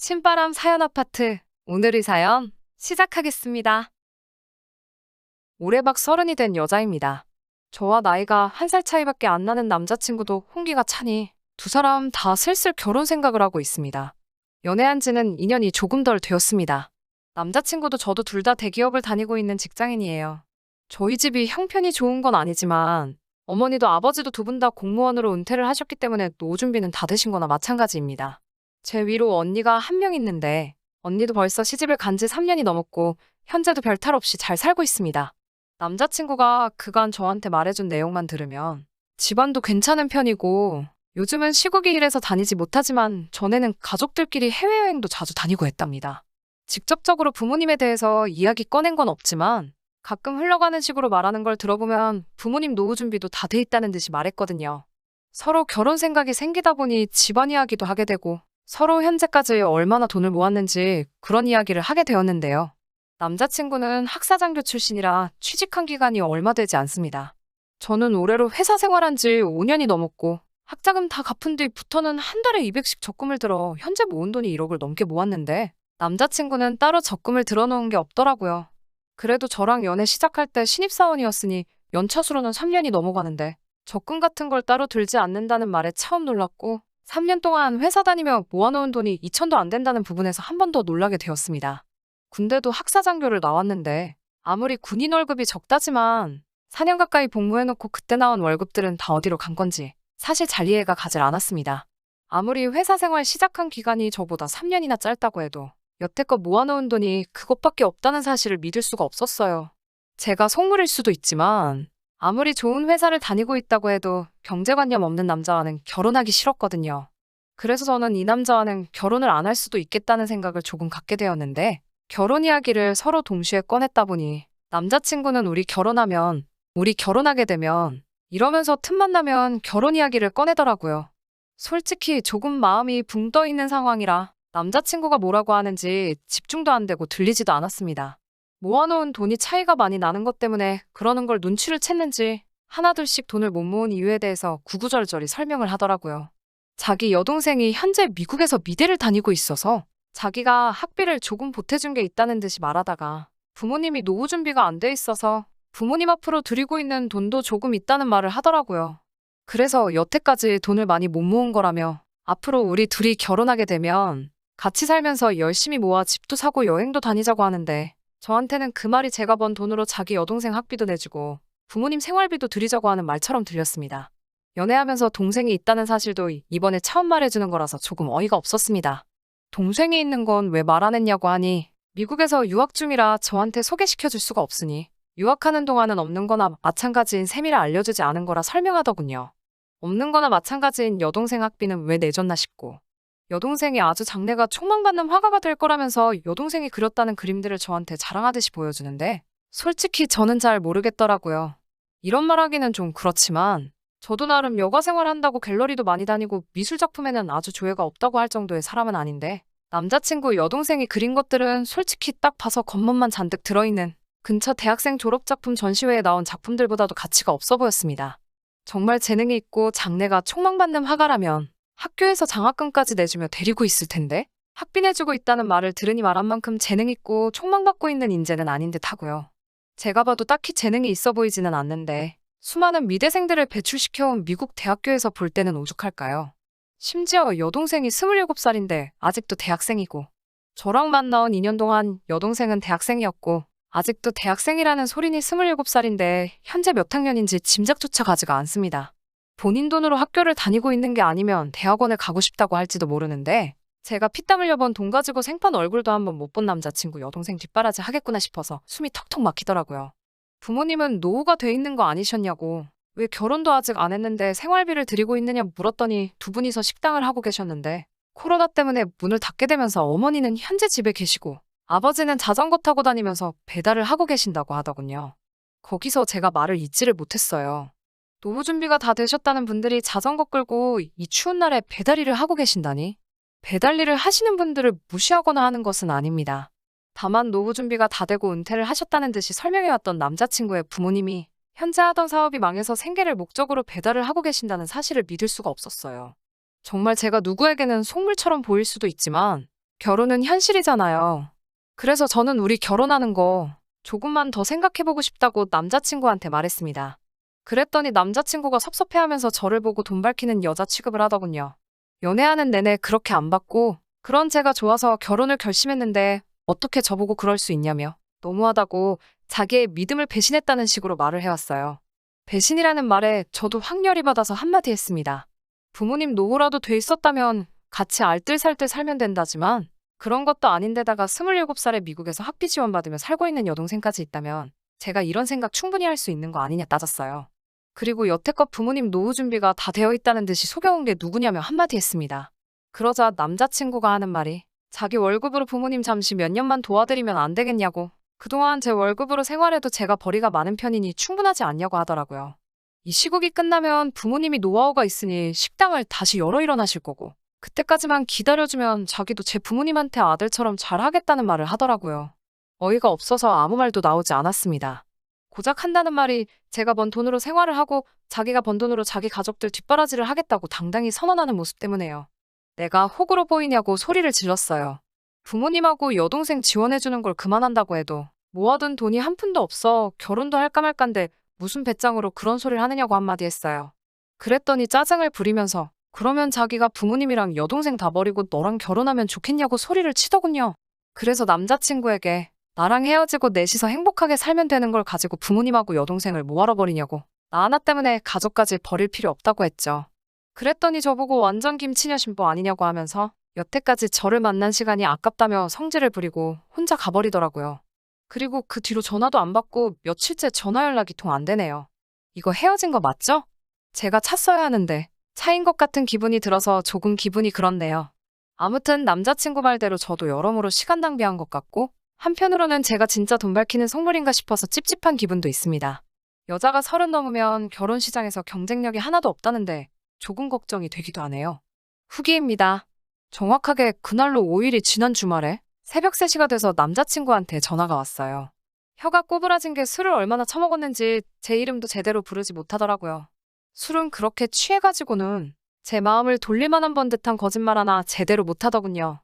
신바람 사연 아파트. 오늘의 사연 시작하겠습니다. 올해 막 30이 된 여자입니다. 저와 나이가 1살 차이밖에 안 나는 남자친구도 홍기가 차니 두 사람 다 슬슬 결혼 생각을 하고 있습니다. 연애한 지는 2년이 조금 덜 되었습니다. 남자친구도 저도 둘 다 대기업을 다니고 있는 직장인이에요. 저희 집이 형편이 좋은 건 아니지만 어머니도 아버지도 두 분 다 공무원으로 은퇴를 하셨기 때문에 노후 준비는 다 되신 거나 마찬가지입니다. 제 위로 언니가 한 명 있는데 언니도 벌써 시집을 간 지 3년이 넘었고 현재도 별탈 없이 잘 살고 있습니다. 남자친구가 그간 저한테 말해준 내용만 들으면 집안도 괜찮은 편이고 요즘은 시국이 이래서 다니지 못하지만 전에는 가족들끼리 해외여행도 자주 다니고 했답니다. 직접적으로 부모님에 대해서 이야기 꺼낸 건 없지만 가끔 흘러가는 식으로 말하는 걸 들어보면 부모님 노후 준비도 다 돼 있다는 듯이 말했거든요. 서로 결혼 생각이 생기다 보니 집안 이야기도 하게 되고 서로 현재까지 얼마나 돈을 모았는지 그런 이야기를 하게 되었는데요. 남자친구는 학사장교 출신이라 취직한 기간이 얼마 되지 않습니다. 저는 올해로 회사 생활한 지 5년이 넘었고 학자금 다 갚은 뒤부터는 한 달에 200씩 적금을 들어 현재 모은 돈이 1억을 넘게 모았는데 남자친구는 따로 적금을 들어놓은 게 없더라고요. 그래도 저랑 연애 시작할 때 신입사원이었으니 연차수로는 3년이 넘어가는데 적금 같은 걸 따로 들지 않는다는 말에 처음 놀랐고 3년 동안 회사 다니며 모아놓은 돈이 2천도 안 된다는 부분에서 한 번 더 놀라게 되었습니다. 군대도 학사장교를 나왔는데 아무리 군인 월급이 적다지만 4년 가까이 복무해놓고 그때 나온 월급들은 다 어디로 간 건지 사실 잘 이해가 가질 않았습니다. 아무리 회사 생활 시작한 기간이 저보다 3년이나 짧다고 해도 여태껏 모아놓은 돈이 그것밖에 없다는 사실을 믿을 수가 없었어요. 제가 속물일 수도 있지만 아무리 좋은 회사를 다니고 있다고 해도 경제관념 없는 남자와는 결혼하기 싫었거든요. 그래서 저는 이 남자와는 결혼을 안 할 수도 있겠다는 생각을 조금 갖게 되었는데 결혼 이야기를 서로 동시에 꺼냈다 보니 남자친구는 우리 결혼하게 되면 이러면서 틈만 나면 결혼 이야기를 꺼내더라고요. 솔직히 조금 마음이 붕 떠 있는 상황이라 남자친구가 뭐라고 하는지 집중도 안 되고 들리지도 않았습니다. 모아놓은 돈이 차이가 많이 나는 것 때문에 그러는 걸 눈치를 챘는지 하나둘씩 돈을 못 모은 이유에 대해서 구구절절히 설명을 하더라고요. 자기 여동생이 현재 미국에서 미대를 다니고 있어서 자기가 학비를 조금 보태준 게 있다는 듯이 말하다가 부모님이 노후 준비가 안 돼 있어서 부모님 앞으로 드리고 있는 돈도 조금 있다는 말을 하더라고요. 그래서 여태까지 돈을 많이 못 모은 거라며 앞으로 우리 둘이 결혼하게 되면 같이 살면서 열심히 모아 집도 사고 여행도 다니자고 하는데 저한테는 그 말이 제가 번 돈으로 자기 여동생 학비도 내주고 부모님 생활비도 드리자고 하는 말처럼 들렸습니다. 연애하면서 동생이 있다는 사실도 이번에 처음 말해주는 거라서 조금 어이가 없었습니다. 동생이 있는 건 왜 말 안 했냐고 하니 미국에서 유학 중이라 저한테 소개시켜줄 수가 없으니 유학하는 동안은 없는 거나 마찬가지인 셈이라 알려주지 않은 거라 설명하더군요. 없는 거나 마찬가지인 여동생 학비는 왜 내줬나 싶고 여동생이 아주 장래가 촉망받는 화가가 될 거라면서 여동생이 그렸다는 그림들을 저한테 자랑하듯이 보여주는데 솔직히 저는 잘 모르겠더라고요. 이런 말하기는 좀 그렇지만 저도 나름 여가 생활한다고 갤러리도 많이 다니고 미술 작품에는 아주 조예가 없다고 할 정도의 사람은 아닌데 남자친구 여동생이 그린 것들은 솔직히 딱 봐서 겉멋만 잔뜩 들어있는 근처 대학생 졸업작품 전시회에 나온 작품들보다도 가치가 없어 보였습니다. 정말 재능이 있고 장래가 촉망받는 화가라면 학교에서 장학금까지 내주며 데리고 있을 텐데 학비 내주고 있다는 말을 들으니 말한 만큼 재능 있고 촉망받고 있는 인재는 아닌 듯 하고요. 제가 봐도 딱히 재능이 있어 보이지는 않는데 수많은 미대생들을 배출시켜온 미국 대학교에서 볼 때는 오죽할까요? 심지어 여동생이 27살인데 아직도 대학생이고 저랑 만나온 2년 동안 여동생은 대학생이었고 아직도 대학생이라는 소린이 27살인데 현재 몇 학년인지 짐작조차 가지가 않습니다. 본인 돈으로 학교를 다니고 있는 게 아니면 대학원에 가고 싶다고 할지도 모르는데 제가 피땀 흘려본 돈 가지고 생판 얼굴도 한번 못 본 남자친구 여동생 뒷바라지 하겠구나 싶어서 숨이 턱턱 막히더라고요. 부모님은 노후가 돼 있는 거 아니셨냐고 왜 결혼도 아직 안 했는데 생활비를 드리고 있느냐 물었더니 두 분이서 식당을 하고 계셨는데 코로나 때문에 문을 닫게 되면서 어머니는 현재 집에 계시고 아버지는 자전거 타고 다니면서 배달을 하고 계신다고 하더군요. 거기서 제가 말을 잇지를 못했어요. 노후 준비가 다 되셨다는 분들이 자전거 끌고 이 추운 날에 배달 일을 하고 계신다니? 배달 일을 하시는 분들을 무시하거나 하는 것은 아닙니다. 다만 노후 준비가 다 되고 은퇴를 하셨다는 듯이 설명해왔던 남자친구의 부모님이 현재 하던 사업이 망해서 생계를 목적으로 배달을 하고 계신다는 사실을 믿을 수가 없었어요. 정말 제가 누구에게는 속물처럼 보일 수도 있지만 결혼은 현실이잖아요. 그래서 저는 우리 결혼하는 거 조금만 더 생각해보고 싶다고 남자친구한테 말했습니다. 그랬더니 남자친구가 섭섭해하면서 저를 보고 돈 밝히는 여자 취급을 하더군요. 연애하는 내내 그렇게 안 받고 그런 제가 좋아서 결혼을 결심했는데 어떻게 저보고 그럴 수 있냐며 너무하다고 자기의 믿음을 배신했다는 식으로 말을 해왔어요. 배신이라는 말에 저도 확 열이 받아서 한마디 했습니다. 부모님 노후라도 돼 있었다면 같이 알뜰살뜰 살면 된다지만 그런 것도 아닌데다가 27살에 미국에서 학비 지원받으며 살고 있는 여동생까지 있다면 제가 이런 생각 충분히 할 수 있는 거 아니냐 따졌어요. 그리고 여태껏 부모님 노후 준비가 다 되어 있다는 듯이 속여온 게 누구냐며 한마디 했습니다. 그러자 남자친구가 하는 말이 자기 월급으로 부모님 잠시 몇 년만 도와드리면 안 되겠냐고 그동안 제 월급으로 생활해도 제가 벌이가 많은 편이니 충분하지 않냐고 하더라고요. 이 시국이 끝나면 부모님이 노하우가 있으니 식당을 다시 열어 일어나실 거고 그때까지만 기다려주면 자기도 제 부모님한테 아들처럼 잘하겠다는 말을 하더라고요. 어이가 없어서 아무 말도 나오지 않았습니다. 고작 한다는 말이 제가 번 돈으로 생활을 하고 자기가 번 돈으로 자기 가족들 뒷바라지를 하겠다고 당당히 선언하는 모습 때문에요. 내가 호구로 보이냐고 소리를 질렀어요. 부모님하고 여동생 지원해주는 걸 그만한다고 해도 모아둔 돈이 한 푼도 없어 결혼도 할까 말까인데 무슨 배짱으로 그런 소리를 하느냐고 한마디 했어요. 그랬더니 짜증을 부리면서 그러면 자기가 부모님이랑 여동생 다 버리고 너랑 결혼하면 좋겠냐고 소리를 치더군요. 그래서 남자친구에게 나랑 헤어지고 넷이서 행복하게 살면 되는 걸 가지고 부모님하고 여동생을 뭐하러 버리냐고 나 하나 때문에 가족까지 버릴 필요 없다고 했죠. 그랬더니 저보고 완전 김치녀 신부 아니냐고 하면서 여태까지 저를 만난 시간이 아깝다며 성질을 부리고 혼자 가버리더라고요. 그리고 그 뒤로 전화도 안 받고 며칠째 전화 연락이 통 안 되네요. 이거 헤어진 거 맞죠? 제가 찼어야 하는데 차인 것 같은 기분이 들어서 조금 기분이 그렇네요. 아무튼 남자친구 말대로 저도 여러모로 시간 낭비한 것 같고 한편으로는 제가 진짜 돈 밝히는 속물인가 싶어서 찝찝한 기분도 있습니다. 여자가 30 넘으면 결혼 시장에서 경쟁력이 하나도 없다는데 조금 걱정이 되기도 하네요. 후기입니다. 정확하게 그날로 5일이 지난 주말에 새벽 3시가 돼서 남자친구한테 전화가 왔어요. 혀가 꼬부라진 게 술을 얼마나 처먹었는지 제 이름도 제대로 부르지 못하더라고요. 술은 그렇게 취해가지고는 제 마음을 돌릴만한 번 듯한 거짓말 하나 제대로 못하더군요.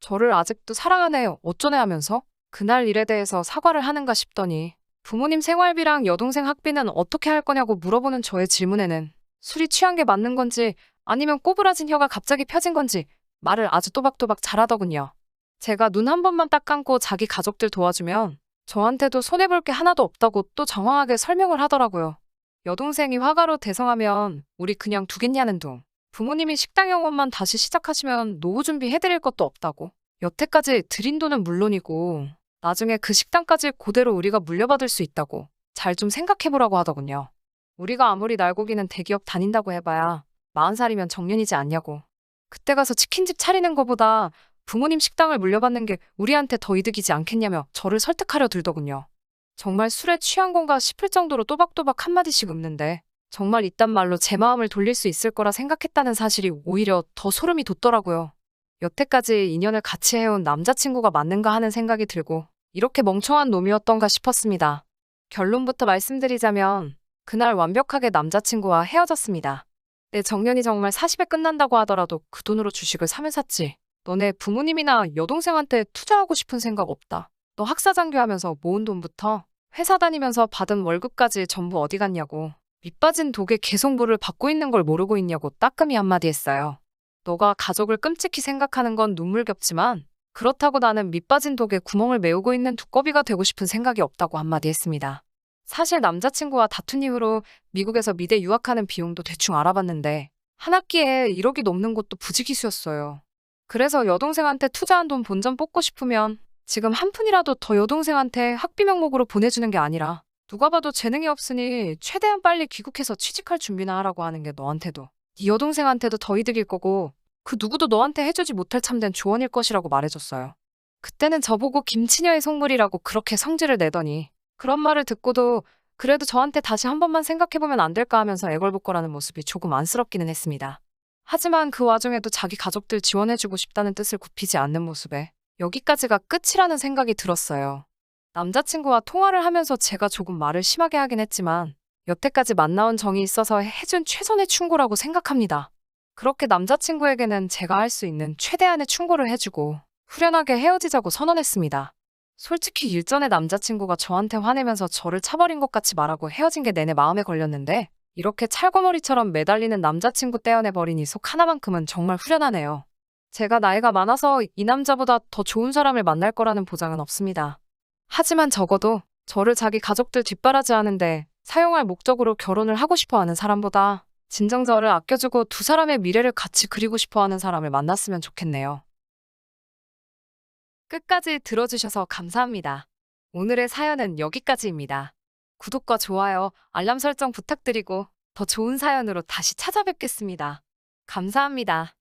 저를 아직도 사랑하네 어쩌네 하면서 그날 일에 대해서 사과를 하는가 싶더니 부모님 생활비랑 여동생 학비는 어떻게 할 거냐고 물어보는 저의 질문에는 술이 취한 게 맞는 건지 아니면 꼬부라진 혀가 갑자기 펴진 건지 말을 아주 또박또박 잘하더군요. 제가 눈 한 번만 딱 감고 자기 가족들 도와주면 저한테도 손해볼 게 하나도 없다고 또 장황하게 설명을 하더라고요. 여동생이 화가로 대성하면 우리 그냥 두겠냐는 둥. 부모님이 식당 영업만 다시 시작하시면 노후 준비 해드릴 것도 없다고. 여태까지 드린 돈은 물론이고 나중에 그 식당까지 그대로 우리가 물려받을 수 있다고 잘 좀 생각해보라고 하더군요. 우리가 아무리 날고기는 대기업 다닌다고 해봐야 40살이면 정년이지 않냐고. 그때 가서 치킨집 차리는 거보다 부모님 식당을 물려받는 게 우리한테 더 이득이지 않겠냐며 저를 설득하려 들더군요. 정말 술에 취한 건가 싶을 정도로 또박또박 한마디씩 읊는데 정말 이딴 말로 제 마음을 돌릴 수 있을 거라 생각했다는 사실이 오히려 더 소름이 돋더라고요. 여태까지 인연을 같이 해온 남자친구가 맞는가 하는 생각이 들고 이렇게 멍청한 놈이었던가 싶었습니다. 결론부터 말씀드리자면 그날 완벽하게 남자친구와 헤어졌습니다. 내 정년이 정말 40에 끝난다고 하더라도 그 돈으로 주식을 사면 샀지. 너네 부모님이나 여동생한테 투자하고 싶은 생각 없다. 너 학사장교하면서 모은 돈부터 회사 다니면서 받은 월급까지 전부 어디 갔냐고. 밑빠진 독에 계속 물을 받고 있는 걸 모르고 있냐고 따끔히 한마디 했어요. 너가 가족을 끔찍히 생각하는 건 눈물겹지만 그렇다고 나는 밑빠진 독에 구멍을 메우고 있는 두꺼비가 되고 싶은 생각이 없다고 한마디 했습니다. 사실 남자친구와 다툰 이후로 미국에서 미대 유학하는 비용도 대충 알아봤는데 한 학기에 1억이 넘는 곳도 부지기수였어요. 그래서 여동생한테 투자한 돈 본전 뽑고 싶으면 지금 한 푼이라도 더 여동생한테 학비 명목으로 보내주는 게 아니라 누가 봐도 재능이 없으니 최대한 빨리 귀국해서 취직할 준비나 하라고 하는 게 너한테도 네 여동생한테도 더 이득일 거고 그 누구도 너한테 해주지 못할 참된 조언일 것이라고 말해줬어요. 그때는 저보고 김치녀의 속물이라고 그렇게 성질을 내더니 그런 말을 듣고도 그래도 저한테 다시 한 번만 생각해보면 안 될까 하면서 애걸복걸하는 모습이 조금 안쓰럽기는 했습니다. 하지만 그 와중에도 자기 가족들 지원해주고 싶다는 뜻을 굽히지 않는 모습에 여기까지가 끝이라는 생각이 들었어요. 남자친구와 통화를 하면서 제가 조금 말을 심하게 하긴 했지만 여태까지 만나온 정이 있어서 해준 최선의 충고라고 생각합니다. 그렇게 남자친구에게는 제가 할 수 있는 최대한의 충고를 해주고 후련하게 헤어지자고 선언했습니다. 솔직히 일전에 남자친구가 저한테 화내면서 저를 차버린 것 같이 말하고 헤어진 게 내내 마음에 걸렸는데 이렇게 찰거머리처럼 매달리는 남자친구 떼어내버린 이 속 하나만큼은 정말 후련하네요. 제가 나이가 많아서 이 남자보다 더 좋은 사람을 만날 거라는 보장은 없습니다. 하지만 적어도 저를 자기 가족들 뒷바라지하는데 사용할 목적으로 결혼을 하고 싶어 하는 사람보다 진정 저를 아껴주고 두 사람의 미래를 같이 그리고 싶어 하는 사람을 만났으면 좋겠네요. 끝까지 들어주셔서 감사합니다. 오늘의 사연은 여기까지입니다. 구독과 좋아요, 알람 설정 부탁드리고 더 좋은 사연으로 다시 찾아뵙겠습니다. 감사합니다.